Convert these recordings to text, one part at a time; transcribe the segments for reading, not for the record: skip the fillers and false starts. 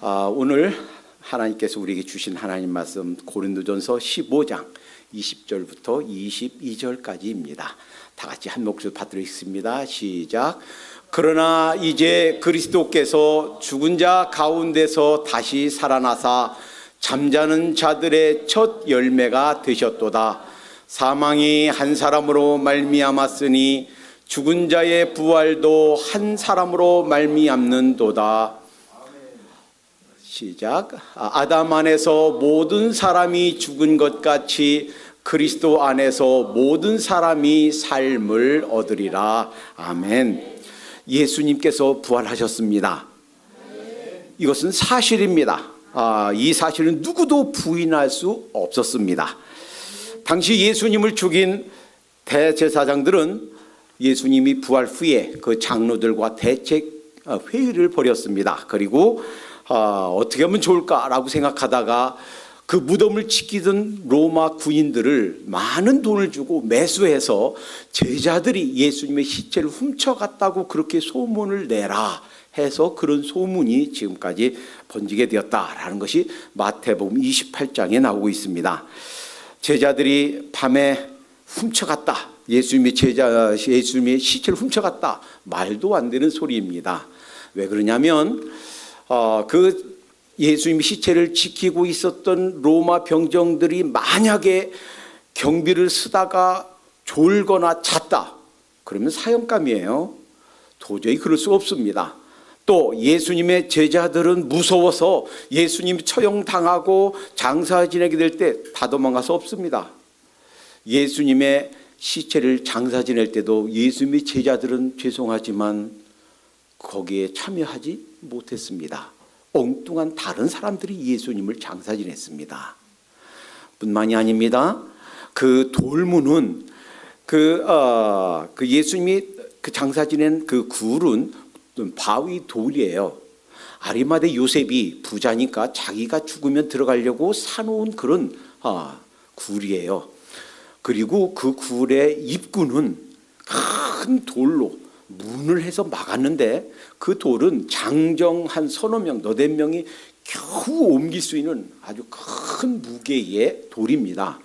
오늘 하나님께서 우리에게 주신 하나님 말씀 고린도전서 15장 20절부터 22절까지입니다. 다 같이 한 목소리 받들겠습니다. 시작. 그러나 이제 그리스도께서 죽은 자 가운데서 다시 살아나사 잠자는 자들의 첫 열매가 되셨도다. 사망이 한 사람으로 말미암았으니 죽은 자의 부활도 한 사람으로 말미암는도다. 시작. 아담 안에서 모든 사람이 죽은 것 같이 그리스도 안에서 모든 사람이 삶을 얻으리라. 아멘. 예수님께서 부활하셨습니다. 이것은 사실입니다. 이 사실은 누구도 부인할 수 없었습니다. 당시 예수님을 죽인 대제사장들은 예수님이 부활 후에 그 장로들과 대책 회의를 벌였습니다. 그리고 어떻게 하면 좋을까라고 생각하다가 그 무덤을 지키던 로마 군인들을 많은 돈을 주고 매수해서 제자들이 예수님의 시체를 훔쳐갔다고 그렇게 소문을 내라 해서 그런 소문이 지금까지 번지게 되었다라는 것이 마태복음 28장에 나오고 있습니다. 제자들이 밤에 훔쳐갔다. 예수님의 시체를 훔쳐갔다. 말도 안 되는 소리입니다. 왜 그러냐면 그 예수님의 시체를 지키고 있었던 로마 병정들이 만약에 경비를 쓰다가 졸거나 잤다. 그러면 사형감이에요. 도저히 그럴 수 없습니다. 또 예수님의 제자들은 무서워서 예수님이 처형당하고 장사 지내게 될 때 다 도망가서 없습니다. 예수님의 시체를 장사 지낼 때도 예수님의 제자들은 죄송하지만 거기에 참여하지 못했습니다. 엉뚱한 다른 사람들이 예수님을 장사 지냈습니다. 뿐만이 아닙니다. 그 돌문은 그 예수님이 그 장사 지낸 그 굴은 바위 돌이에요. 아리마대 요셉이 부자니까 자기가 죽으면 들어가려고 사놓은 그런 굴이에요. 그리고 그 굴의 입구는 큰 돌로 문을 해서 막았는데 그 돌은 장정 한 서너 명, 너댓 명이 겨우 옮길 수 있는 아주 큰 무게의 돌입니다.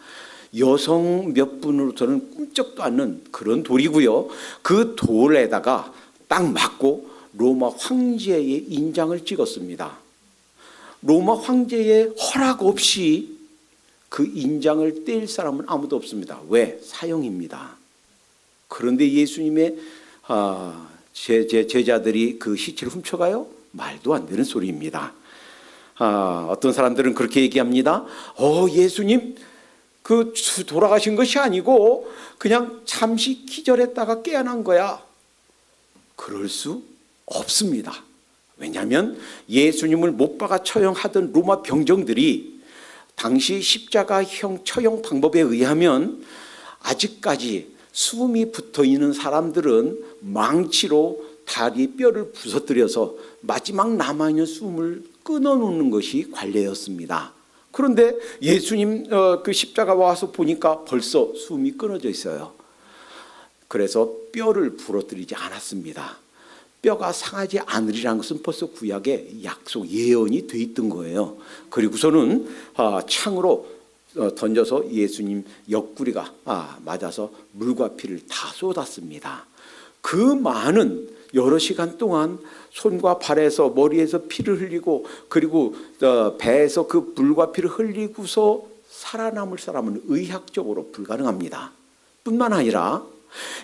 여성 몇 분으로서는 꿈쩍도 않는 그런 돌이고요. 그 돌에다가 딱 맞고 로마 황제의 인장을 찍었습니다. 로마 황제의 허락 없이 그 인장을 떼일 사람은 아무도 없습니다. 왜? 사형입니다. 그런데 예수님의 제자들이 그 시체를 훔쳐가요? 말도 안 되는 소리입니다. 어떤 사람들은 그렇게 얘기합니다. 예수님 그 돌아가신 것이 아니고 그냥 잠시 기절했다가 깨어난 거야. 그럴 수 없습니다. 왜냐하면 예수님을 못 박아 처형하던 로마 병정들이 당시 십자가형 처형 방법에 의하면 아직까지 숨이 붙어있는 사람들은 망치로 다리 뼈를 부서뜨려서 마지막 남아있는 숨을 끊어놓는 것이 관례였습니다. 그런데 예수님 그 십자가 와서 보니까 벌써 숨이 끊어져 있어요. 그래서 뼈를 부러뜨리지 않았습니다. 뼈가 상하지 않으리라는 것은 벌써 구약의 약속, 예언이 돼 있던 거예요. 그리고서는 창으로 던져서 예수님 옆구리가 맞아서 물과 피를 다 쏟았습니다. 그 많은 여러 시간 동안 손과 발에서 머리에서 피를 흘리고 그리고 배에서 그 물과 피를 흘리고서 살아남을 사람은 의학적으로 불가능합니다. 뿐만 아니라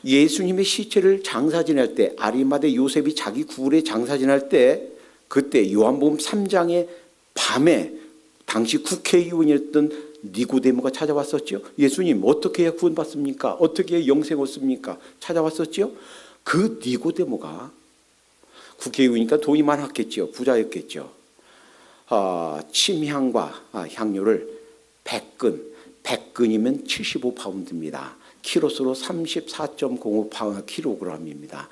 예수님의 시체를 장사 지낼 때 아리마대 요셉이 자기 굴에 장사 지낼 때 그때 요한복음 3장의 밤에 당시 국회의원이었던 니고데모가 찾아왔었죠. 예수님 어떻게 해야 구원받습니까? 어떻게 해야 영생 얻습니까? 찾아왔었죠. 그 니고데모가 국회의원이니까 돈이 많았겠죠. 부자였겠죠. 침향과 향료를 100근이면 75파운드입니다. 키로수로 34.05kg입니다.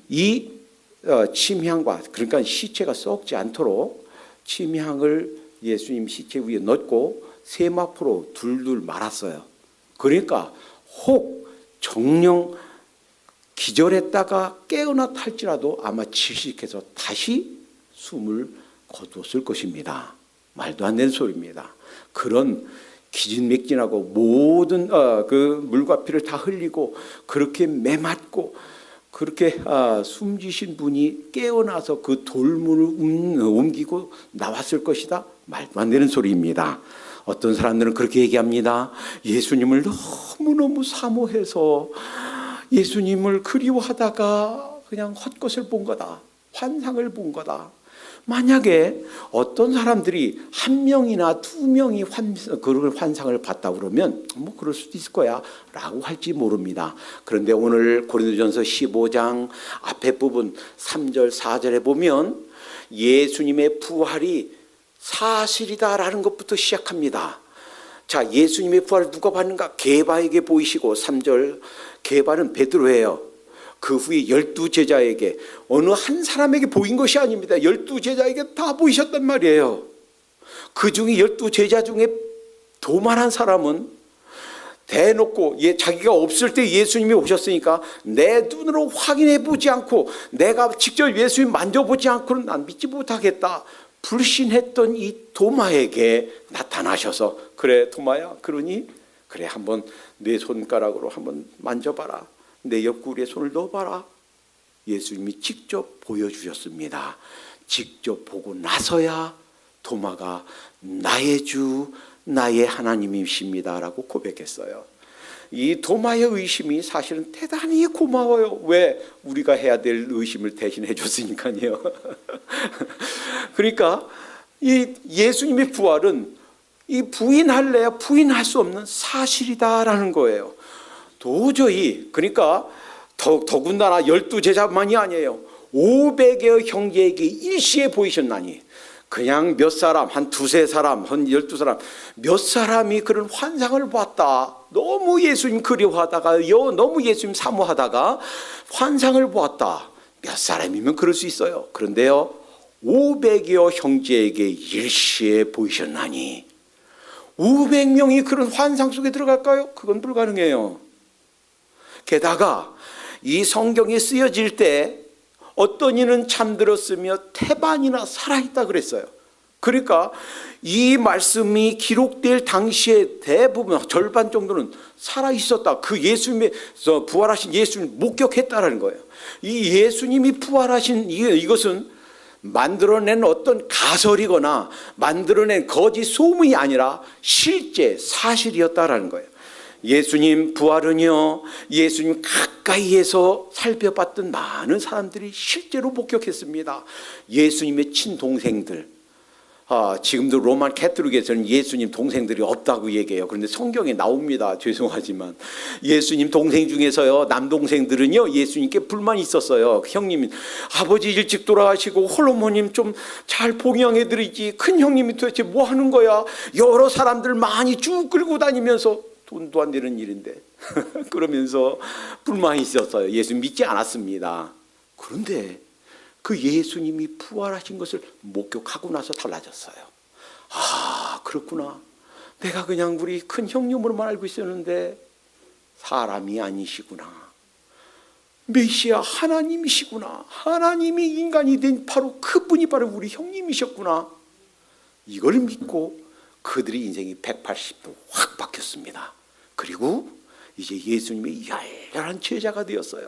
이 침향과 그러니까 시체가 썩지 않도록 침향을 예수님 시체 위에 넣고 세마포로 둘둘 말았어요. 그러니까 혹 정령 기절했다가 깨어났다 할지라도 아마 질식해서 다시 숨을 거두었을 것입니다. 말도 안 되는 소리입니다. 그런 기진맥진하고 모든 그 물과 피를 다 흘리고 그렇게 매맞고 그렇게 숨지신 분이 깨어나서 그 돌문을 옮기고 나왔을 것이다. 말도 안 되는 소리입니다. 어떤 사람들은 그렇게 얘기합니다. 예수님을 너무너무 사모해서 예수님을 그리워하다가 그냥 헛것을 본 거다. 환상을 본 거다. 만약에 어떤 사람들이 한 명이나 두 명이 그런 환상을 봤다 그러면 뭐 그럴 수도 있을 거야 라고 할지 모릅니다. 그런데 오늘 고린도전서 15장 앞에 부분 3절 4절에 보면 예수님의 부활이 사실이다라는 것부터 시작합니다. 자, 예수님의 부활을 누가 봤는가? 게바에게 보이시고 3절 게바는 베드로예요. 그 후에 12제자에게 어느 한 사람에게 보인 것이 아닙니다. 12제자에게 다 보이셨단 말이에요. 그 중에 12제자 중에 도만한 사람은 대놓고 자기가 없을 때 예수님이 오셨으니까 내 눈으로 확인해 보지 않고 내가 직접 예수님 만져보지 않고는 난 믿지 못하겠다. 불신했던 이 도마에게 나타나셔서 그래 도마야 그러니 그래 한번 내 손가락으로 한번 만져봐라. 내 옆구리에 손을 넣어봐라. 예수님이 직접 보여주셨습니다. 직접 보고 나서야 도마가 나의 주 나의 하나님이십니다 라고 고백했어요. 이 도마의 의심이 사실은 대단히 고마워요. 왜? 우리가 해야 될 의심을 대신해 줬으니까요. 그러니까 이 예수님의 부활은 이 부인할래야 부인할 수 없는 사실이다라는 거예요. 도저히 그러니까 더군다나 12제자만이 아니에요. 500여 형제에게 일시에 보이셨나니 그냥 몇 사람 한 두세 사람 한 12사람 몇 사람이 그런 환상을 봤다. 너무 예수님 그리워하다가 너무 예수님 사모하다가 환상을 보았다. 몇 사람이면 그럴 수 있어요. 그런데요 500여 형제에게 일시에 보이셨나니 500명이 그런 환상 속에 들어갈까요? 그건 불가능해요. 게다가 이 성경이 쓰여질 때 어떤 이는 잠들었으며 태반이나 살아있다 그랬어요. 그러니까 이 말씀이 기록될 당시에 대부분 절반 정도는 살아있었다. 그 예수님의 부활하신 예수님을 목격했다라는 거예요. 이 예수님이 부활하신 이것은 만들어낸 어떤 가설이거나 만들어낸 거짓 소문이 아니라 실제 사실이었다라는 거예요. 예수님 부활은요, 예수님 가까이에서 살펴봤던 많은 사람들이 실제로 목격했습니다. 예수님의 친동생들, 지금도 로만 캐톨릭에서는 예수님 동생들이 없다고 얘기해요. 그런데 성경에 나옵니다. 죄송하지만 예수님 동생 중에서요 남동생들은요 예수님께 불만이 있었어요. 형님 아버지 일찍 돌아가시고 홀로모님 좀 잘 봉양해드리지 큰 형님이 도대체 뭐 하는 거야. 여러 사람들 많이 쭉 끌고 다니면서 돈도 안 되는 일인데 그러면서 불만이 있었어요. 예수 믿지 않았습니다. 그런데 그 예수님이 부활하신 것을 목격하고 나서 달라졌어요. 아 그렇구나. 내가 그냥 우리 큰 형님으로만 알고 있었는데 사람이 아니시구나. 메시아 하나님이시구나. 하나님이 인간이 된 바로 그분이 바로 우리 형님이셨구나. 이걸 믿고 그들의 인생이 180도 확 바뀌었습니다. 그리고 이제 예수님의 열렬한 제자가 되었어요.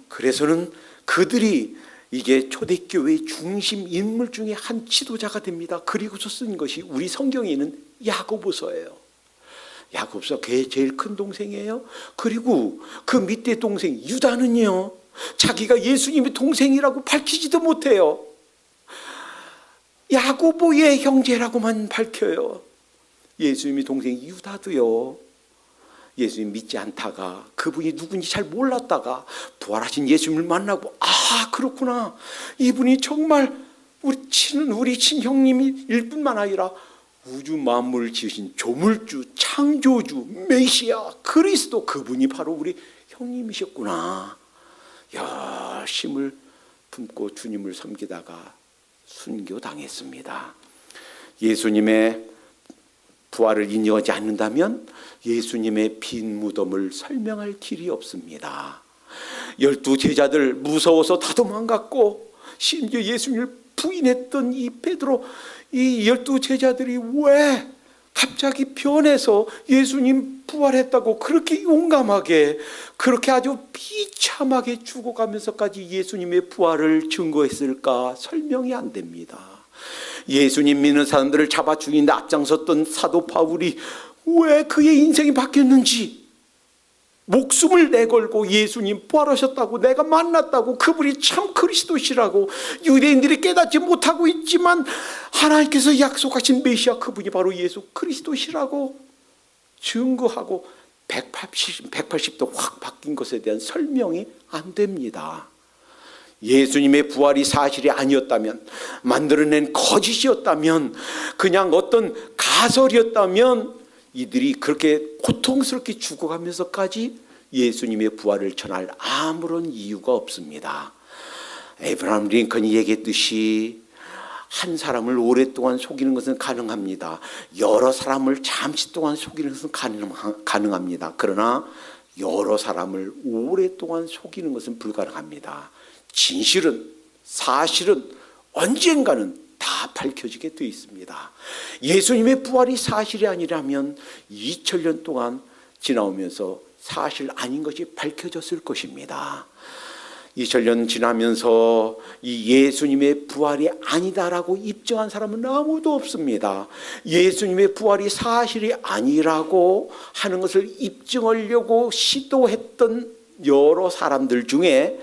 그래서는 그들이 이게 초대교회의 중심 인물 중에 한 지도자가 됩니다. 그리고서 쓴 것이 우리 성경에 있는 야고보서예요. 야고보서 걔 제일 큰 동생이에요. 그리고 그 밑에 동생 유다는요 자기가 예수님의 동생이라고 밝히지도 못해요. 야고보의 형제라고만 밝혀요. 예수님의 동생 유다도요 예수님 믿지 않다가 그분이 누군지 잘 몰랐다가 부활하신 예수님을 만나고 아 그렇구나 이분이 정말 우리 친형님일 뿐만 아니라 우주 만물을 지으신 조물주 창조주 메시아 그리스도 그분이 바로 우리 형님이셨구나. 열심을 품고 주님을 섬기다가 순교당했습니다. 예수님의 부활을 인정하지 않는다면 예수님의 빈 무덤을 설명할 길이 없습니다. 12 제자들 무서워서 다 도망갔고 심지어 예수님을 부인했던 이 베드로, 이 12제자들이 왜 갑자기 변해서 예수님 부활했다고 그렇게 용감하게, 그렇게 아주 비참하게 죽어가면서까지 예수님의 부활을 증거했을까? 설명이 안 됩니다. 예수님 믿는 사람들을 잡아 죽이는데 앞장섰던 사도 바울이 왜 그의 인생이 바뀌었는지, 목숨을 내걸고 예수님 부활하셨다고, 내가 만났다고, 그분이 참 그리스도시라고 유대인들이 깨닫지 못하고 있지만 하나님께서 약속하신 메시아, 그분이 바로 예수 그리스도시라고 증거하고 180도 확 바뀐 것에 대한 설명이 안 됩니다. 예수님의 부활이 사실이 아니었다면, 만들어낸 거짓이었다면, 그냥 어떤 가설이었다면 이들이 그렇게 고통스럽게 죽어가면서까지 예수님의 부활을 전할 아무런 이유가 없습니다. 에브라함 링컨이 얘기했듯이 한 사람을 오랫동안 속이는 것은 가능합니다. 여러 사람을 잠시 동안 속이는 것은 가능합니다. 그러나 여러 사람을 오랫동안 속이는 것은 불가능합니다. 진실은, 사실은 언젠가는 다 밝혀지게 되어 있습니다. 예수님의 부활이 사실이 아니라면 2000년 동안 지나오면서 사실 아닌 것이 밝혀졌을 것입니다. 2000년 지나면서 이 예수님의 부활이 아니다라고 입증한 사람은 아무도 없습니다. 예수님의 부활이 사실이 아니라고 하는 것을 입증하려고 시도했던 여러 사람들 중에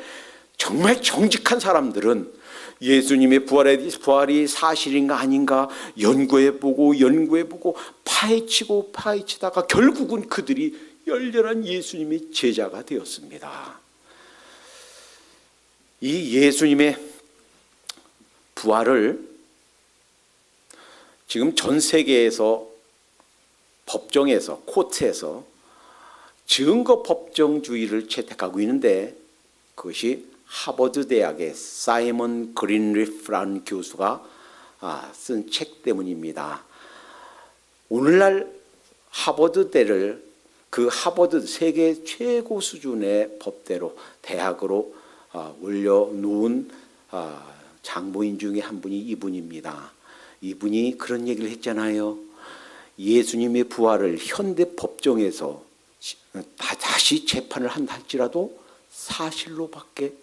정말 정직한 사람들은 예수님의 부활이 사실인가 아닌가 연구해보고 파헤치다가 결국은 그들이 열렬한 예수님의 제자가 되었습니다. 이 예수님의 부활을 지금 전 세계에서 법정에서, 코트에서 증거 법정주의를 채택하고 있는데, 그것이 하버드 대학의 사이먼 그린리프라는 교수가 쓴 책 때문입니다. 오늘날 하버드대를 그 하버드 세계 최고 수준의 법대로 대학으로 올려놓은 장모인 중에 한 분이 이분입니다. 이분이 그런 얘기를 했잖아요. 예수님의 부활을 현대 법정에서 다시 재판을 한다 할지라도 사실로밖에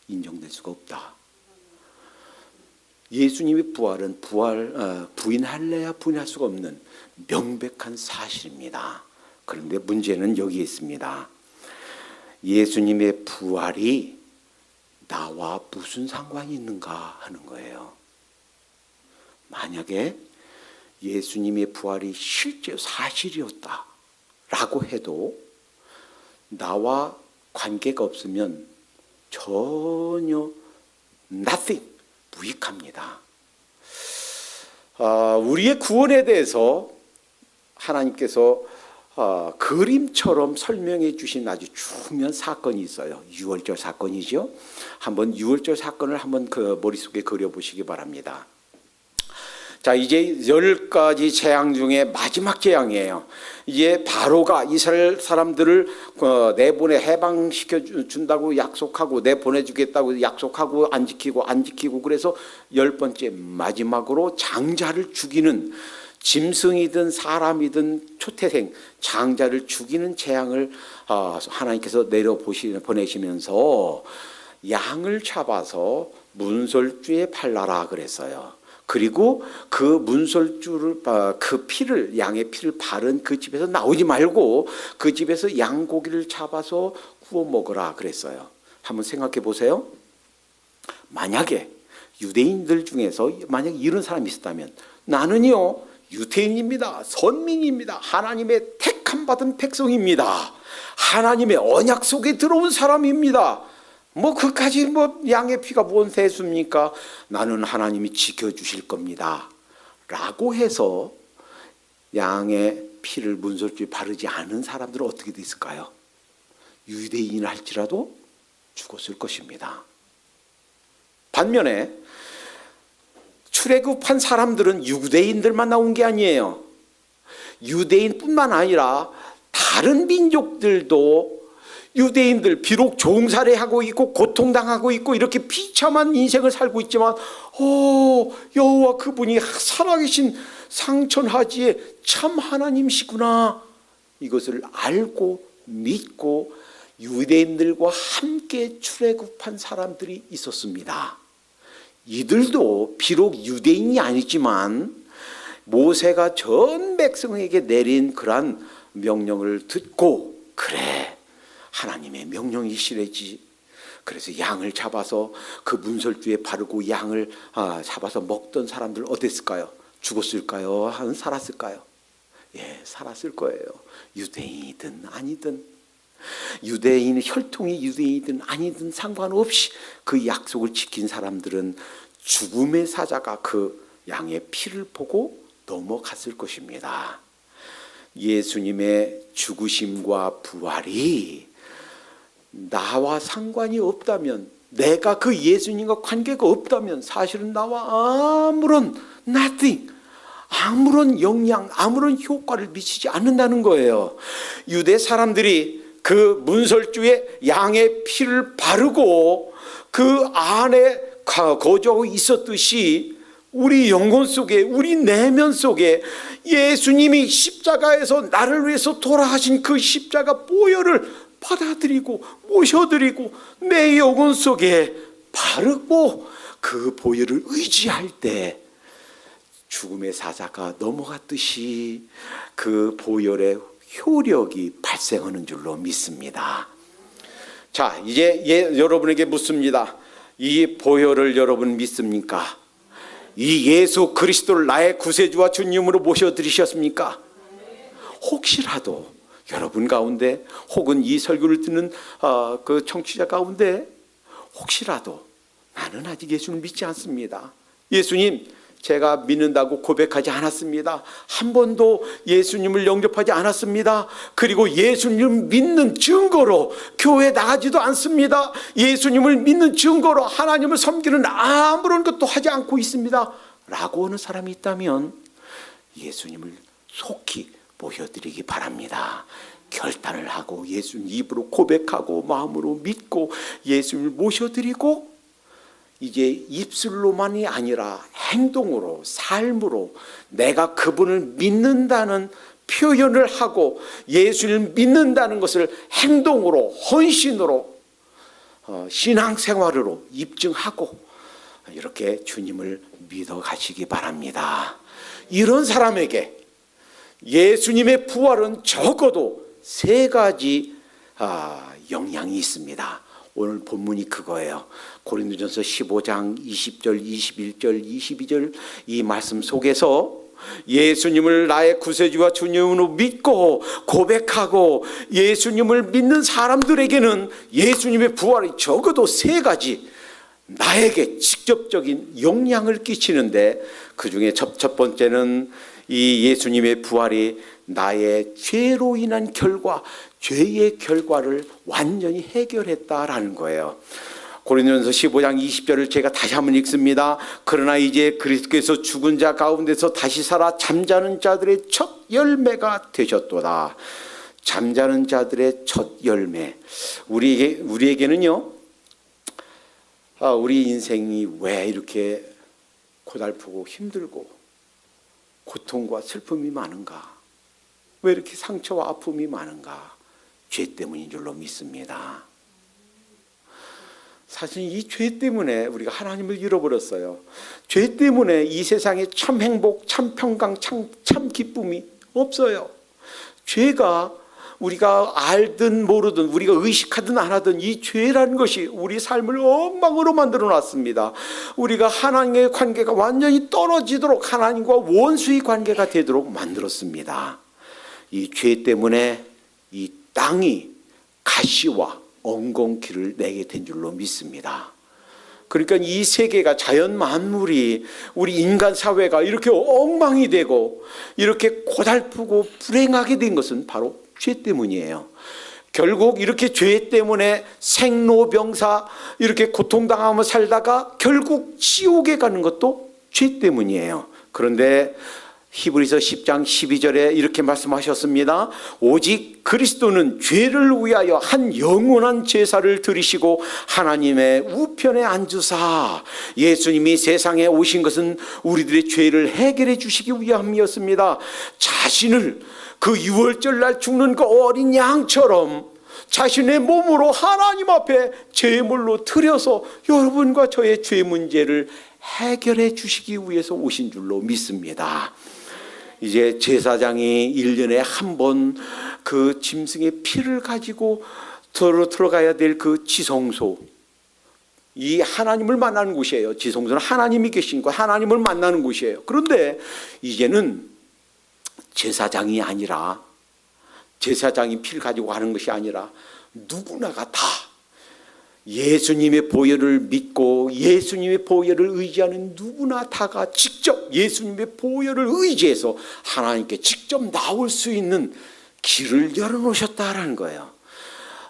인정될 수가 없다. 예수님의 부활은 부인할래야 부인할 수가 없는 명백한 사실입니다. 그런데 문제는 여기에 있습니다. 예수님의 부활이 나와 무슨 상관이 있는가 하는 거예요. 만약에 예수님의 부활이 실제 사실이었다라고 해도 나와 관계가 없으면 전혀 nothing, 무익합니다. 우리의 구원에 대해서 하나님께서 그림처럼 설명해 주신 아주 중요한 사건이 있어요. 유월절 사건이죠. 한번 유월절 사건을 한번 그 머릿속에 그려보시기 바랍니다. 자, 이제 10가지 재앙 중에 마지막 재앙이에요. 이제 바로가 이스라엘 사람들을 내보내 해방시켜 준다고 약속하고 내보내주겠다고 약속하고 안 지키고 그래서 10번째 마지막으로 장자를 죽이는, 짐승이든 사람이든 초태생 장자를 죽이는 재앙을 하나님께서 보내시면서 양을 잡아서 문설주에 발라라 그랬어요. 그리고 그 문설주를, 그 피를, 양의 피를 바른 그 집에서 나오지 말고 그 집에서 양고기를 잡아서 구워 먹으라 그랬어요. 한번 생각해 보세요. 만약에 유대인들 중에서 만약 이런 사람이 있었다면, 나는요 유대인입니다, 선민입니다, 하나님의 택함 받은 백성입니다, 하나님의 언약 속에 들어온 사람입니다, 그까지 양의 피가 뭔 대수입니까? 나는 하나님이 지켜주실 겁니다 라고 해서 양의 피를 문설주에 바르지 않은 사람들은 어떻게 됐을까요? 유대인을 할지라도 죽었을 것입니다. 반면에 출애굽한 사람들은 유대인들만 나온 게 아니에요. 유대인뿐만 아니라 다른 민족들도 유대인들 비록 종살이하고 있고 고통당하고 있고 이렇게 비참한 인생을 살고 있지만 여호와 그분이 살아계신 상천하지의 참 하나님이시구나, 이것을 알고 믿고 유대인들과 함께 출애굽한 사람들이 있었습니다. 이들도 비록 유대인이 아니지만 모세가 전 백성에게 내린 그러한 명령을 듣고, 그래 하나님의 명령이시래지, 그래서 양을 잡아서 그 문설주에 바르고 양을 잡아서 먹던 사람들 어땠을까요? 죽었을까요? 살았을까요? 예, 살았을 거예요. 유대인이든 아니든, 유대인 혈통이 유대인이든 아니든 상관없이 그 약속을 지킨 사람들은 죽음의 사자가 그 양의 피를 보고 넘어갔을 것입니다. 예수님의 죽으심과 부활이 나와 상관이 없다면, 내가 그 예수님과 관계가 없다면 사실은 나와 아무런 nothing, 아무런 영향, 아무런 효과를 미치지 않는다는 거예요. 유대 사람들이 그 문설주에 양의 피를 바르고 그 안에 거주하고 있었듯이 우리 영혼 속에, 우리 내면 속에 예수님이 십자가에서 나를 위해서 돌아가신 그 십자가 보혈을 받아들이고 모셔드리고 내 영혼 속에 바르고 그 보혈을 의지할 때 죽음의 사자가 넘어갔듯이 그 보혈의 효력이 발생하는 줄로 믿습니다. 자, 이제 여러분에게 묻습니다. 이 보혈을 여러분 믿습니까? 이 예수 그리스도를 나의 구세주와 주님으로 모셔드리셨습니까? 혹시라도 여러분 가운데, 혹은 이 설교를 듣는 그 청취자 가운데 혹시라도 나는 아직 예수를 믿지 않습니다, 예수님 제가 믿는다고 고백하지 않았습니다, 한 번도 예수님을 영접하지 않았습니다, 그리고 예수님을 믿는 증거로 교회 나가지도 않습니다, 예수님을 믿는 증거로 하나님을 섬기는 아무런 것도 하지 않고 있습니다 라고 하는 사람이 있다면 예수님을 속히 모셔드리기 바랍니다. 결단을 하고 예수님 입으로 고백하고 마음으로 믿고 예수님을 모셔드리고, 이제 입술로만이 아니라 행동으로, 삶으로 내가 그분을 믿는다는 표현을 하고 예수를 믿는다는 것을 행동으로, 헌신으로, 신앙생활으로 입증하고 이렇게 주님을 믿어 가시기 바랍니다. 이런 사람에게 예수님의 부활은 적어도 3가지 영향이 있습니다. 오늘 본문이 그거예요. 고린도전서 15장 20절, 21절, 22절 이 말씀 속에서 예수님을 나의 구세주와 주님으로 믿고 고백하고 예수님을 믿는 사람들에게는 예수님의 부활이 적어도 3가지 나에게 직접적인 영향을 끼치는데, 그 중에 첫 번째는 이 예수님의 부활이 나의 죄로 인한 결과, 죄의 결과를 완전히 해결했다라는 거예요. 고린도전서 15장 20절을 제가 다시 한번 읽습니다. 그러나 이제 그리스도께서 죽은 자 가운데서 다시 살아 잠자는 자들의 첫 열매가 되셨도다. 잠자는 자들의 첫 열매. 우리에게는요, 우리 인생이 왜 이렇게 고달프고 힘들고 고통과 슬픔이 많은가? 왜 이렇게 상처와 아픔이 많은가? 죄 때문인 줄로 믿습니다. 사실 이 죄 때문에 우리가 하나님을 잃어버렸어요. 죄 때문에 이 세상에 참 행복, 참 평강, 참 기쁨이 없어요. 죄가 우리가 알든 모르든, 우리가 의식하든 안 하든 이 죄라는 것이 우리 삶을 엉망으로 만들어 놨습니다. 우리가 하나님의 관계가 완전히 떨어지도록, 하나님과 원수의 관계가 되도록 만들었습니다. 이 죄 때문에 이 땅이 가시와 엉겅퀴를 내게 된 줄로 믿습니다. 그러니까 이 세계가, 자연 만물이, 우리 인간 사회가 이렇게 엉망이 되고 이렇게 고달프고 불행하게 된 것은 바로 죄 때문이에요. 결국 이렇게 죄 때문에 생로병사 이렇게 고통당하며 살다가 결국 지옥에 가는 것도 죄 때문이에요. 그런데 히브리서 10장 12절에 이렇게 말씀하셨습니다. 오직 그리스도는 죄를 위하여 한 영원한 제사를 드리시고 하나님의 우편에 앉으사. 예수님이 세상에 오신 것은 우리들의 죄를 해결해 주시기 위함이었습니다. 자신을 그 유월절 날 죽는 그 어린 양처럼 자신의 몸으로 하나님 앞에 제물로 드려서 여러분과 저의 죄 문제를 해결해 주시기 위해서 오신 줄로 믿습니다. 이제 제사장이 1년에 한 번 그 짐승의 피를 가지고 들어가야 될 그 지성소, 이 하나님을 만나는 곳이에요. 지성소는 하나님이 계신 곳, 하나님을 만나는 곳이에요. 그런데 이제는 제사장이 아니라, 제사장이 피를 가지고 가는 것이 아니라 누구나가 다 예수님의 보혈을 믿고 예수님의 보혈을 의지하는 누구나 다가 직접 예수님의 보혈을 의지해서 하나님께 직접 나올 수 있는 길을 열어놓으셨다라는 거예요.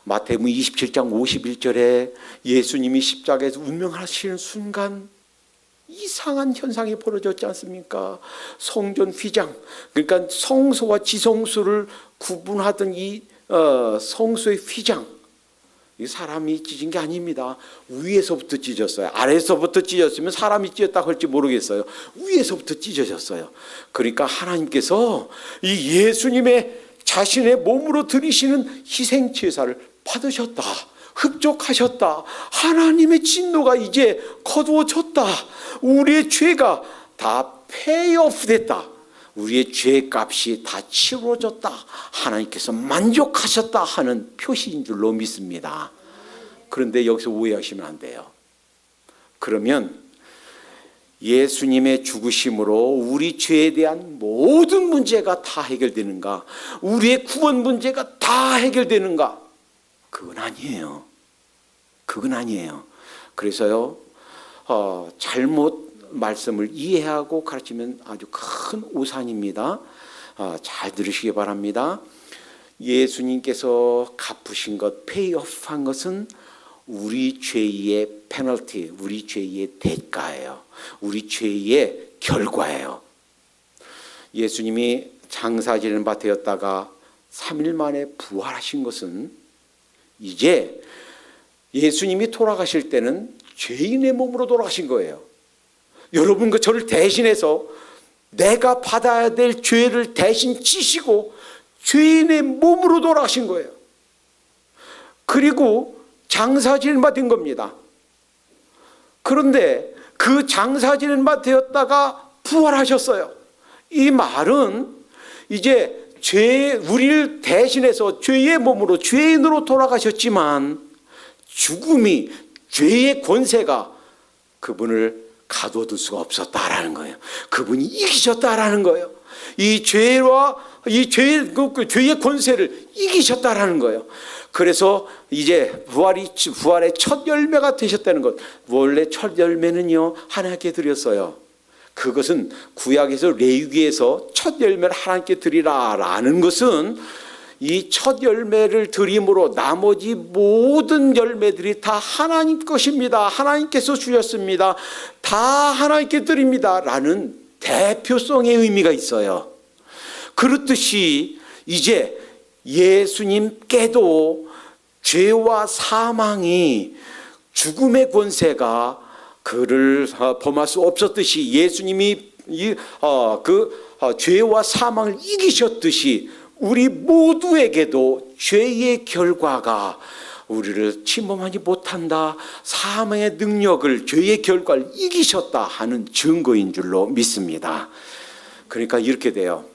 마태복음 27장 51절에 예수님이 십자가에서 운명하시는 순간 이상한 현상이 벌어졌지 않습니까? 성전 휘장, 그러니까 성소와 지성소를 구분하던 이 성소의 휘장, 이 사람이 찢은 게 아닙니다. 위에서부터 찢었어요. 아래에서부터 찢었으면 사람이 찢었다고 할지 모르겠어요. 위에서부터 찢어졌어요. 그러니까 하나님께서 이 예수님의 자신의 몸으로 드리시는 희생 제사를 받으셨다, 흡족하셨다. 하나님의 진노가 이제 거두어졌다. 우리의 죄가 다 페이오프 됐다. 우리의 죄값이 다 치러졌다. 하나님께서 만족하셨다 하는 표시인 줄로 믿습니다. 그런데 여기서 오해하시면 안 돼요. 그러면 예수님의 죽으심으로 우리 죄에 대한 모든 문제가 다 해결되는가? 우리의 구원 문제가 다 해결되는가? 그건 아니에요. 그건 아니에요. 그래서요, 잘못 말씀을 이해하고 가르치면 아주 큰 오산입니다. 잘 들으시기 바랍니다. 예수님께서 갚으신 것, 페이오프한 것은 우리 죄의 페널티, 우리 죄의 대가예요. 우리 죄의 결과예요. 예수님이 장사 지내는 밭이었다가 3일 만에 부활하신 것은 이제 예수님이 돌아가실 때는 죄인의 몸으로 돌아가신 거예요. 여러분과 저를 대신해서 내가 받아야 될 죄를 대신 지시고 죄인의 몸으로 돌아가신 거예요. 그리고 장사 지낸 바 된 겁니다. 그런데 그 장사 지낸 바 되었다가 부활하셨어요. 이 말은 이제 우리를 대신해서 죄의 몸으로 죄인으로 돌아가셨지만 죽음이, 죄의 권세가 그분을 가둬둘 수가 없었다라는 거예요. 그분이 이기셨다라는 거예요. 이 죄와 죄의 권세를 이기셨다라는 거예요. 그래서 이제 부활의 첫 열매가 되셨다는 것. 원래 첫 열매는요, 하나님께 드렸어요. 그것은 구약에서 레위기에서 첫 열매를 하나님께 드리라라는 것은 이 첫 열매를 드림으로 나머지 모든 열매들이 다 하나님 것입니다. 하나님께서 주셨습니다. 다 하나님께 드립니다. 라는 대표성의 의미가 있어요. 그렇듯이 이제 예수님께도 죄와 사망이, 죽음의 권세가 그를 범할 수 없었듯이 예수님이 죄와 사망을 이기셨듯이 우리 모두에게도 죄의 결과가 우리를 침범하지 못한다, 사망의 능력을, 죄의 결과를 이기셨다 하는 증거인 줄로 믿습니다. 그러니까 이렇게 돼요.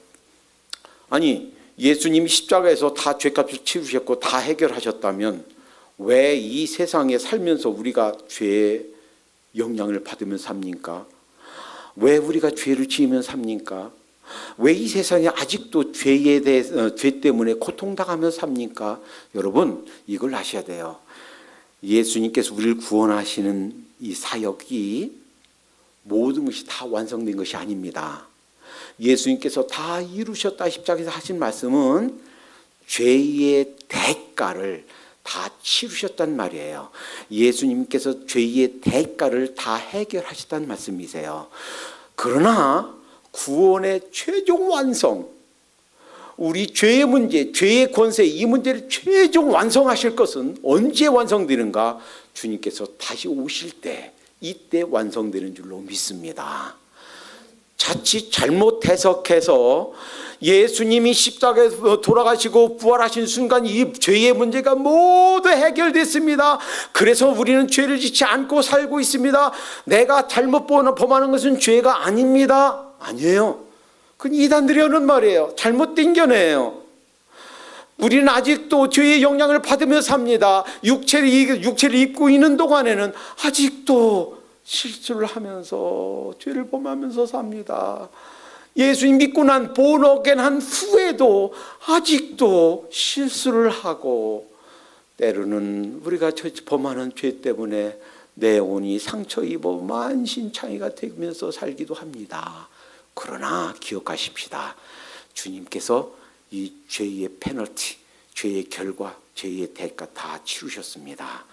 아니, 예수님이 십자가에서 다 죄값을 치르셨고 다 해결하셨다면 왜 이 세상에 살면서 우리가 죄의 영향을 받으면 삽니까? 왜 우리가 죄를 지으면 삽니까? 왜 이 세상에 아직도 죄 때문에 고통당하며 삽니까? 여러분, 이걸 아셔야 돼요. 예수님께서 우리를 구원하시는 이 사역이 모든 것이 다 완성된 것이 아닙니다. 예수님께서 다 이루셨다 십자가에서 하신 말씀은 죄의 대가를 다 치르셨단 말이에요. 예수님께서 죄의 대가를 다 해결하셨다는 말씀이세요. 그러나 구원의 최종 완성, 우리 죄의 문제, 죄의 권세, 이 문제를 최종 완성하실 것은 언제 완성되는가? 주님께서 다시 오실 때, 이때 완성되는 줄로 믿습니다. 자칫 잘못 해석해서 예수님이 십자가에서 돌아가시고 부활하신 순간 이 죄의 문제가 모두 해결됐습니다. 그래서 우리는 죄를 짓지 않고 살고 있습니다. 내가 잘못 범하는 것은 죄가 아닙니다. 아니에요. 그건 이단들이 하는 말이에요. 잘못된 견해예요. 우리는 아직도 죄의 영향을 받으며 삽니다. 육체를 입고 있는 동안에는 아직도 실수를 하면서 죄를 범하면서 삽니다. 예수님 믿고 난 본어겐 한 후에도 아직도 실수를 하고, 때로는 우리가 범하는 죄 때문에 내 영혼이 상처 입어 만신창이가 되면서 살기도 합니다. 그러나 기억하십시다. 주님께서 이 죄의 페널티, 죄의 결과, 죄의 대가 다 치르셨습니다.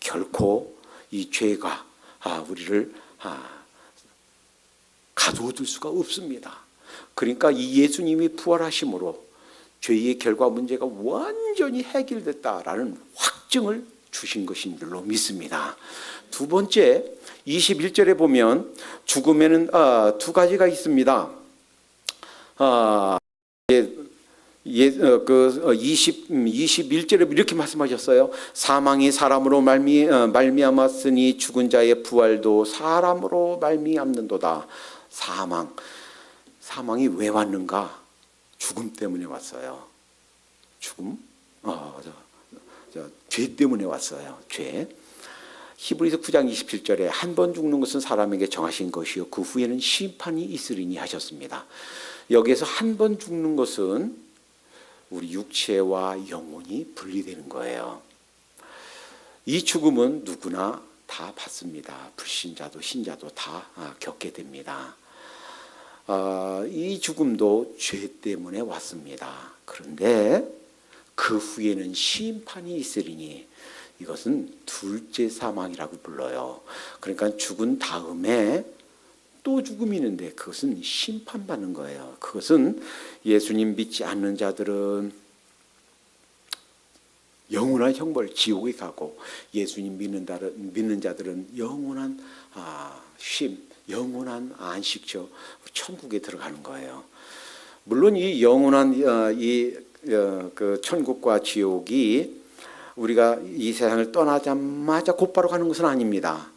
결코 이 죄가 우리를 가두어둘 수가 없습니다. 그러니까 이 예수님이 부활하심으로 죄의 결과 문제가 완전히 해결됐다라는 확증을 주신 것인 줄로 믿습니다. 두 번째, 21절에 보면 죽음에는 두 가지가 있습니다. 21절에 이렇게 말씀하셨어요. 사망이 사람으로 말미암았으니 죽은 자의 부활도 사람으로 말미암는도다. 사망이 왜 왔는가? 죽음 때문에 왔어요. 죽음? 죄 때문에 왔어요. 죄. 히브리서 9장 27절에 한 번 죽는 것은 사람에게 정하신 것이요 그 후에는 심판이 있으리니 하셨습니다. 여기에서 한 번 죽는 것은 우리 육체와 영혼이 분리되는 거예요. 이 죽음은 누구나 다 받습니다. 불신자도 신자도 다 겪게 됩니다. 이 죽음도 죄 때문에 왔습니다. 그런데 그 후에는 심판이 있으리니, 이것은 둘째 사망이라고 불러요. 그러니까 죽은 다음에 또 죽음이 있는데 그것은 심판받는 거예요. 그것은 예수님 믿지 않는 자들은 영원한 형벌, 지옥에 가고, 예수님 믿는 자들은 영원한 쉼, 영원한 안식처, 천국에 들어가는 거예요. 물론 이 영원한 그 천국과 지옥이 우리가 이 세상을 떠나자마자 곧바로 가는 것은 아닙니다.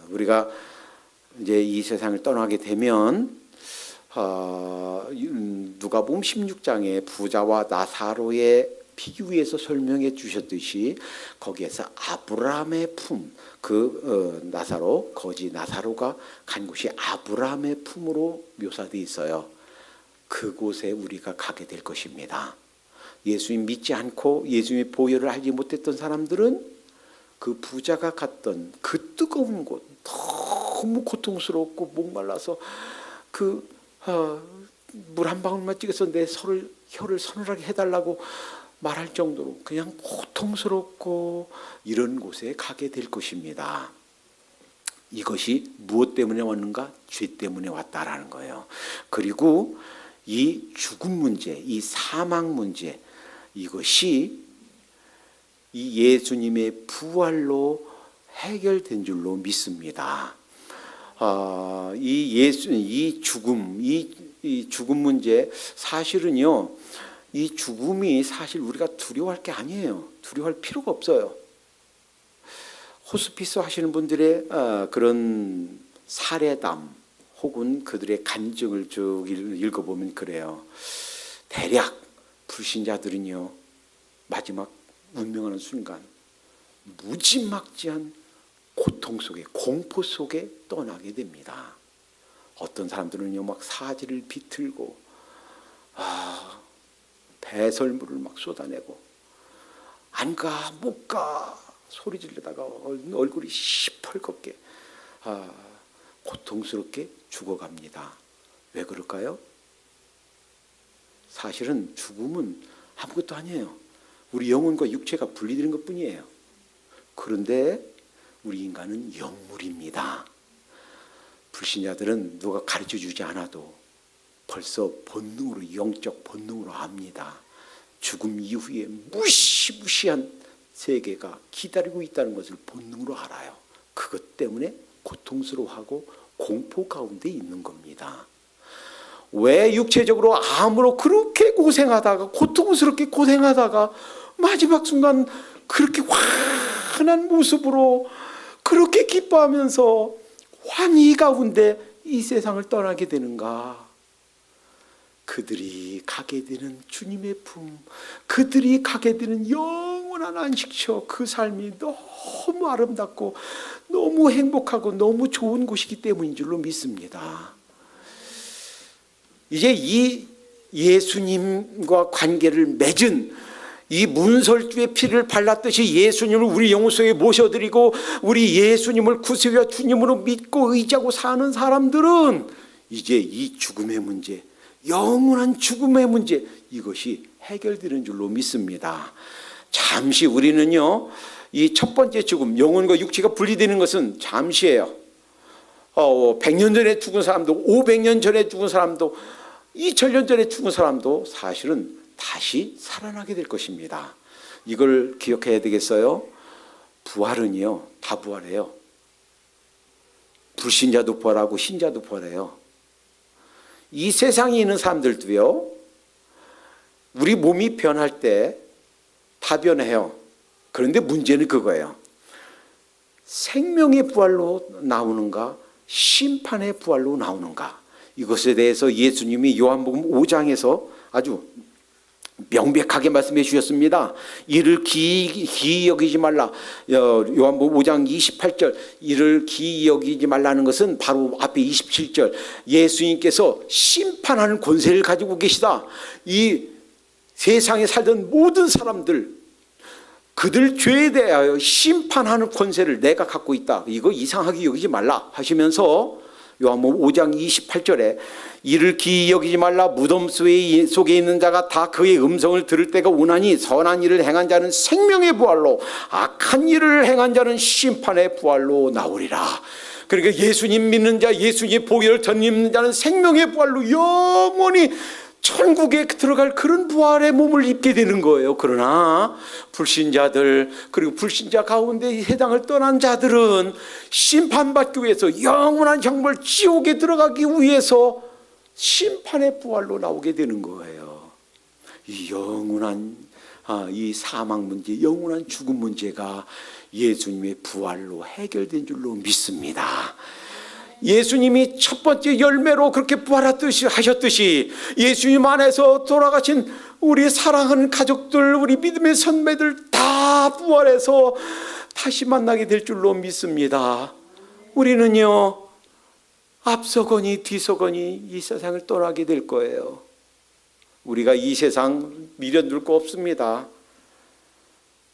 우리가 이제 이 세상을 떠나게 되면 누가복음 16장에 부자와 나사로의 비유에서 설명해 주셨듯이 거기에서 아브라함의 품, 거지 나사로가 간 곳이 아브라함의 품으로 묘사되어 있어요. 그곳에 우리가 가게 될 것입니다. 예수님 믿지 않고 예수님의 보혈을 알지 못했던 사람들은 그 부자가 갔던 그 뜨거운 곳, 너무 고통스럽고 목말라서 물 한 방울만 찍어서 내 혀를 서늘하게 해달라고 말할 정도로 그냥 고통스럽고 이런 곳에 가게 될 것입니다. 이것이 무엇 때문에 왔는가? 죄 때문에 왔다라는 거예요. 그리고 이 죽음 문제, 이 사망 문제, 이것이 이 예수님의 부활로 해결된 줄로 믿습니다. 이 죽음 문제, 사실은요, 이 죽음이 사실 우리가 두려워할 게 아니에요. 두려워할 필요가 없어요. 호스피스 하시는 분들의 그런 사례담 혹은 그들의 간증을 쭉 읽어보면 그래요. 대략 불신자들은요, 마지막 운명하는 순간 무지막지한 고통 속에, 공포 속에 떠나게 됩니다. 어떤 사람들은요, 막 사지를 비틀고 배설물을 막 쏟아내고 안 가, 못 가 소리 지르다가 얼굴이 시펄겋게 고통스럽게 죽어갑니다. 왜 그럴까요? 사실은 죽음은 아무것도 아니에요. 우리 영혼과 육체가 분리되는 것뿐이에요. 그런데 우리 인간은 영물입니다. 불신자들은 누가 가르쳐 주지 않아도 벌써 본능으로, 영적 본능으로 압니다. 죽음 이후에 무시무시한 세계가 기다리고 있다는 것을 본능으로 알아요. 그것 때문에 고통스러워하고 공포 가운데 있는 겁니다. 왜 육체적으로 암으로 그렇게 고생하다가, 고통스럽게 고생하다가 마지막 순간 그렇게 환한 모습으로 그렇게 기뻐하면서 환희 가운데 이 세상을 떠나게 되는가? 그들이 가게 되는 주님의 품, 그들이 가게 되는 영원한 안식처, 그 삶이 너무 아름답고 너무 행복하고 너무 좋은 곳이기 때문인 줄로 믿습니다. 이제 이 예수님과 관계를 맺은, 이 문설주의 피를 발랐듯이 예수님을 우리 영혼 속에 모셔드리고 우리 예수님을 구세주와 주님으로 믿고 의지하고 사는 사람들은 이제 이 죽음의 문제, 영원한 죽음의 문제, 이것이 해결되는 줄로 믿습니다. 잠시 우리는요, 이 첫 번째 죽음, 영혼과 육체가 분리되는 것은 잠시예요. 100년 전에 죽은 사람도, 500년 전에 죽은 사람도, 2000년 전에 죽은 사람도 사실은 다시 살아나게 될 것입니다. 이걸 기억해야 되겠어요. 부활은요, 다 부활해요. 불신자도 부활하고 신자도 부활해요. 이 세상에 있는 사람들도요, 우리 몸이 변할 때 다 변해요. 그런데 문제는 그거예요. 생명의 부활로 나오는가, 심판의 부활로 나오는가. 이것에 대해서 예수님이 요한복음 5장에서 아주 명백하게 말씀해 주셨습니다. 이를 기이 여기지 말라. 요한복음 5장 28절, 이를 기이 여기지 말라는 것은 바로 앞에 27절, 예수님께서 심판하는 권세를 가지고 계시다. 이 세상에 살던 모든 사람들, 그들 죄에 대하여 심판하는 권세를 내가 갖고 있다. 이거 이상하게 여기지 말라 하시면서 요한복음 5장 28절에 이를 기이 여기지 말라. 무덤 속에 있는 자가 다 그의 음성을 들을 때가 오나니 선한 일을 행한 자는 생명의 부활로, 악한 일을 행한 자는 심판의 부활로 나오리라. 그러니까 예수님 믿는 자, 예수님의 보혈을 덧입는 자는 생명의 부활로 영원히 천국에 들어갈 그런 부활의 몸을 입게 되는 거예요. 그러나 불신자들, 그리고 불신자 가운데 세상을 떠난 자들은 심판받기 위해서, 영원한 형벌 지옥에 들어가기 위해서 심판의 부활로 나오게 되는 거예요. 이 영원한 이 사망 문제, 영원한 죽음 문제가 예수님의 부활로 해결된 줄로 믿습니다. 예수님이 첫 번째 열매로 그렇게 부활하셨듯이 예수님 안에서 돌아가신 우리 사랑하는 가족들, 우리 믿음의 선배들 다 부활해서 다시 만나게 될 줄로 믿습니다. 우리는요, 앞서거니 뒤서거니 이 세상을 떠나게 될 거예요. 우리가 이 세상 미련둘 거 없습니다.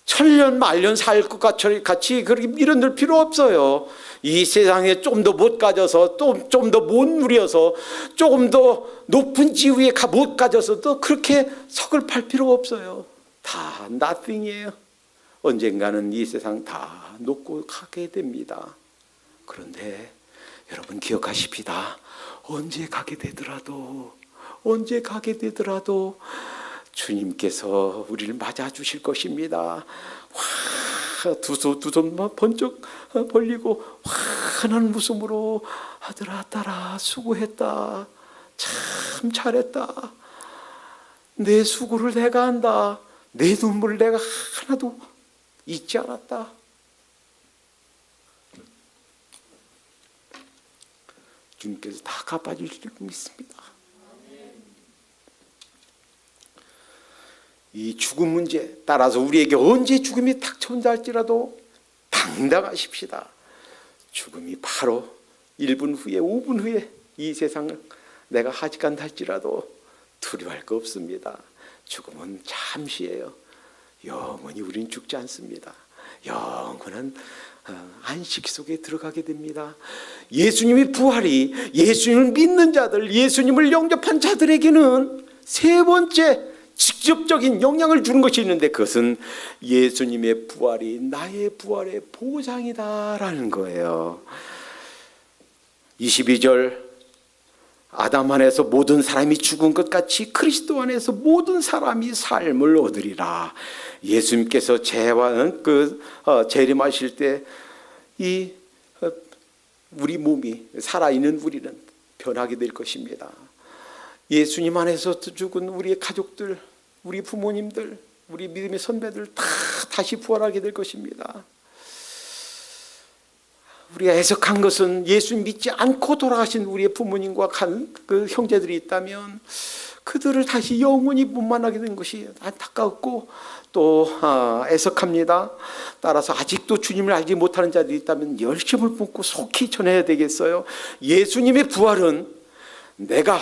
천년 만년 살 것 같이 그렇게 미련들 필요 없어요. 이 세상에 좀 더 못 가져서, 또 좀 더 못 누려서, 조금 더 높은 지위에 못 가져서 또 그렇게 석을 팔 필요 없어요. 다 nothing이에요. 언젠가는 이 세상 다 놓고 가게 됩니다. 그런데 여러분 기억하십시다. 언제 가게 되더라도 주님께서 우리를 맞아주실 것입니다. 두 손만 번쩍 벌리고 환한 웃음으로 아들아 딸아 수고했다. 참 잘했다. 내 수고를 내가 한다. 내 눈물을 내가 하나도 잊지 않았다. 주님께서 다 갚아주실 줄 믿습니다. 이 죽음 문제 따라서 우리에게 언제 죽음이 닥쳐온다 할지라도 당당하십시다. 죽음이 바로 1분 후에 5분 후에 이 세상을 내가 하직한다 할지라도 두려워할 거 없습니다. 죽음은 잠시예요. 영원히 우린 죽지 않습니다. 영원한 안식 속에 들어가게 됩니다. 예수님의 부활이 예수님을 믿는 자들, 예수님을 영접한 자들에게는 세 번째 직접적인 영향을 주는 것이 있는데, 그것은 예수님의 부활이 나의 부활의 보장이다라는 거예요. 22절 아담 안에서 모든 사람이 죽은 것 같이 그리스도 안에서 모든 사람이 삶을 얻으리라. 예수님께서 재림하실 때 이 우리 몸이 살아있는 우리는 변하게 될 것입니다. 예수님 안에서 죽은 우리의 가족들, 우리 부모님들, 우리 믿음의 선배들 다 다시 부활하게 될 것입니다. 우리가 해석한 것은 예수 믿지 않고 돌아가신 우리의 부모님과 그 형제들이 있다면 그들을 다시 영원히 못 만나게 된 것이 안타깝고 또 애석합니다. 따라서 아직도 주님을 알지 못하는 자들이 있다면 열심을 붓고 속히 전해야 되겠어요. 예수님의 부활은 내가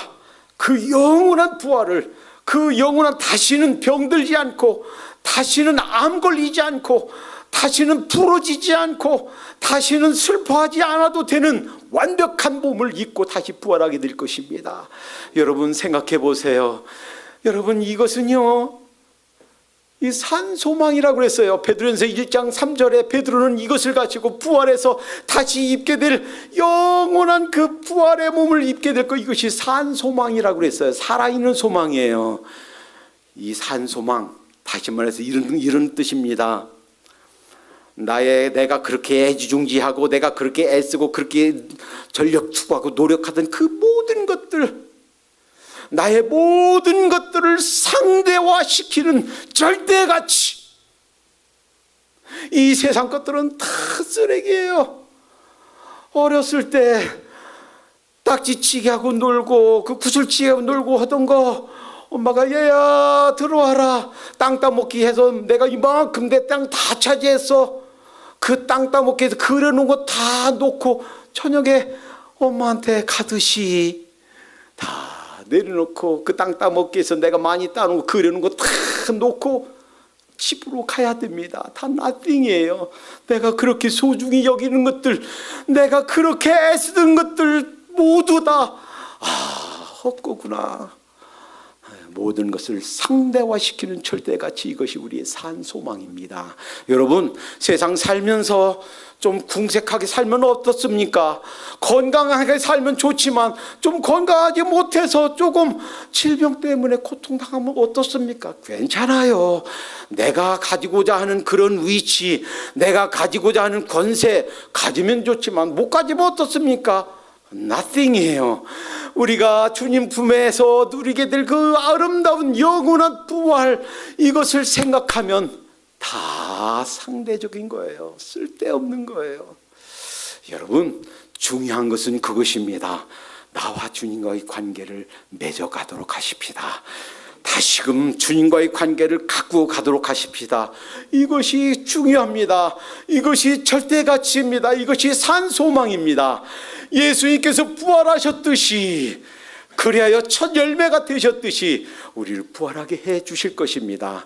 그 영원한 부활을, 그 영원한 다시는 병들지 않고 다시는 암 걸리지 않고 다시는 부러지지 않고 다시는 슬퍼하지 않아도 되는 완벽한 몸을 입고 다시 부활하게 될 것입니다. 여러분 생각해 보세요. 여러분 이것은요, 이 산소망이라고 그랬어요. 베드로전서 1장 3절에 베드로는 이것을 가지고 부활해서 다시 입게 될 영원한 그 부활의 몸을 입게 될 것, 이것이 산소망이라고 그랬어요. 살아있는 소망이에요. 이 산소망, 다시 말해서 이런 뜻입니다. 내가 그렇게 애지중지하고 내가 그렇게 애쓰고 그렇게 전력 투구하고 노력하던 그 모든 것들, 나의 모든 것들을 상대화시키는 절대가치, 이 세상 것들은 다 쓰레기예요. 어렸을 때 딱지치기 하고 놀고 그 구슬치기 하고 놀고 하던 거 엄마가 얘야 들어와라, 땅 따먹기 해서 내가 이만큼 내 땅 다 차지했어. 그 땅 따먹기 해서 그려놓은 거 다 놓고 저녁에 엄마한테 가듯이 다 내려놓고 그 땅 따먹기 해서 내가 많이 따놓은 거 그려놓은 거 다 놓고 집으로 가야 됩니다. 다 nothing이에요. 내가 그렇게 소중히 여기는 것들, 내가 그렇게 애쓰던 것들 모두 다 헛거구나. 모든 것을 상대화시키는 절대가치, 이것이 우리의 산소망입니다. 여러분 세상 살면서 좀 궁색하게 살면 어떻습니까? 건강하게 살면 좋지만 좀 건강하지 못해서 조금 질병 때문에 고통당하면 어떻습니까? 괜찮아요. 내가 가지고자 하는 그런 위치, 내가 가지고자 하는 권세 가지면 좋지만 못 가지면 어떻습니까? nothing이에요. 우리가 주님 품에서 누리게 될 그 아름다운 영원한 부활, 이것을 생각하면 다 상대적인 거예요. 쓸데없는 거예요. 여러분 중요한 것은 그것입니다. 나와 주님과의 관계를 맺어가도록 하십시다. 다시금 주님과의 관계를 가꾸어 가도록 하십시다. 이것이 중요합니다. 이것이 절대가치입니다. 이것이 산소망입니다. 예수님께서 부활하셨듯이, 그리하여 첫 열매가 되셨듯이 우리를 부활하게 해 주실 것입니다.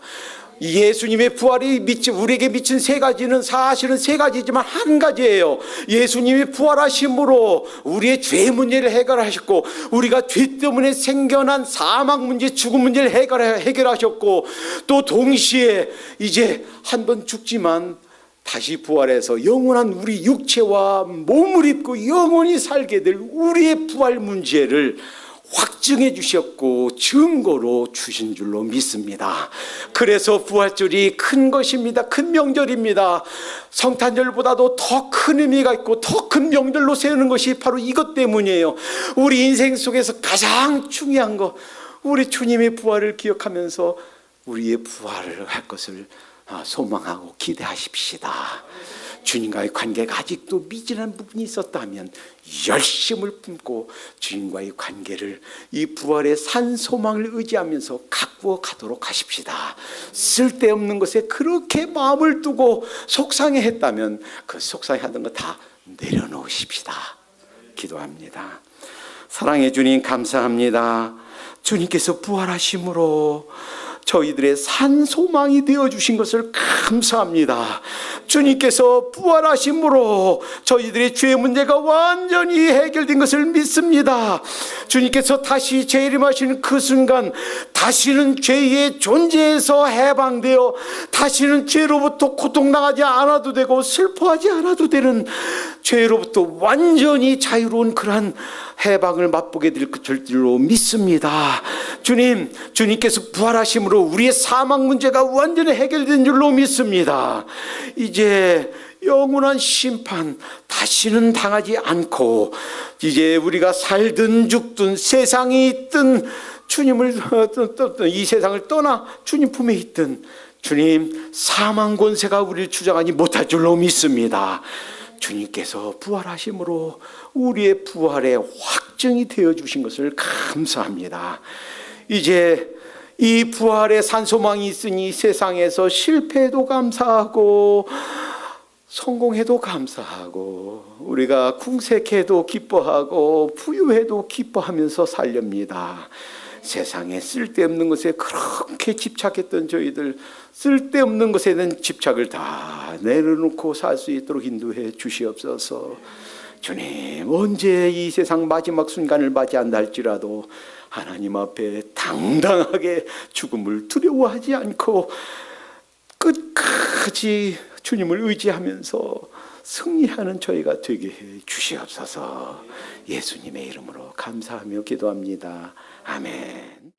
예수님의 부활이 우리에게 미친 세 가지는 사실은 세 가지지만 한 가지예요. 예수님이 부활하심으로 우리의 죄 문제를 해결하셨고, 우리가 죄 때문에 생겨난 사망 문제, 죽음 문제를 해결하셨고, 또 동시에 이제 한 번 죽지만 다시 부활해서 영원한 우리 육체와 몸을 입고 영원히 살게 될 우리의 부활 문제를 확증해 주셨고 증거로 주신 줄로 믿습니다. 그래서 부활절이 큰 것입니다. 큰 명절입니다. 성탄절보다도 더 큰 의미가 있고 더 큰 명절로 세우는 것이 바로 이것 때문이에요. 우리 인생 속에서 가장 중요한 것, 우리 주님의 부활을 기억하면서 우리의 부활을 할 것을 소망하고 기대하십시다. 주님과의 관계가 아직도 미진한 부분이 있었다면 열심을 품고 주님과의 관계를 이 부활의 산소망을 의지하면서 가꾸어 가도록 하십시다. 쓸데없는 것에 그렇게 마음을 두고 속상해했다면 그 속상해하던 거 다 내려놓으십시다. 기도합니다. 사랑해 주님 감사합니다. 주님께서 부활하심으로 저희들의 산소망이 되어주신 것을 감사합니다. 주님께서 부활하심으로 저희들의 죄 문제가 완전히 해결된 것을 믿습니다. 주님께서 다시 재림하시는 그 순간 다시는 죄의 존재에서 해방되어 다시는 죄로부터 고통당하지 않아도 되고 슬퍼하지 않아도 되는 죄로부터 완전히 자유로운 그러한 해방을 맛보게 될 줄로 믿습니다. 주님께서 부활하심으로 우리의 사망 문제가 완전히 해결된 줄로 믿습니다. 이제 영원한 심판 다시는 당하지 않고 이제 우리가 살든 죽든 세상에 있든 이 세상을 떠나 주님 품에 있든 주님 사망 권세가 우리를 주장하지 못할 줄로 믿습니다. 주님께서 부활하심으로 우리의 부활의 확증이 되어 주신 것을 감사합니다. 이제 이 부활의 산소망이 있으니 세상에서 실패해도 감사하고 성공해도 감사하고 우리가 궁색해도 기뻐하고 부유해도 기뻐하면서 살렵니다. 세상에 쓸데없는 것에 그렇게 집착했던 저희들 쓸데없는 것에 대한 집착을 다 내려놓고 살 수 있도록 인도해 주시옵소서. 주님, 언제 이 세상 마지막 순간을 맞이한다 할지라도 하나님 앞에 당당하게 죽음을 두려워하지 않고 끝까지 주님을 의지하면서 승리하는 저희가 되게 해 주시옵소서. 예수님의 이름으로 감사하며 기도합니다. 아멘.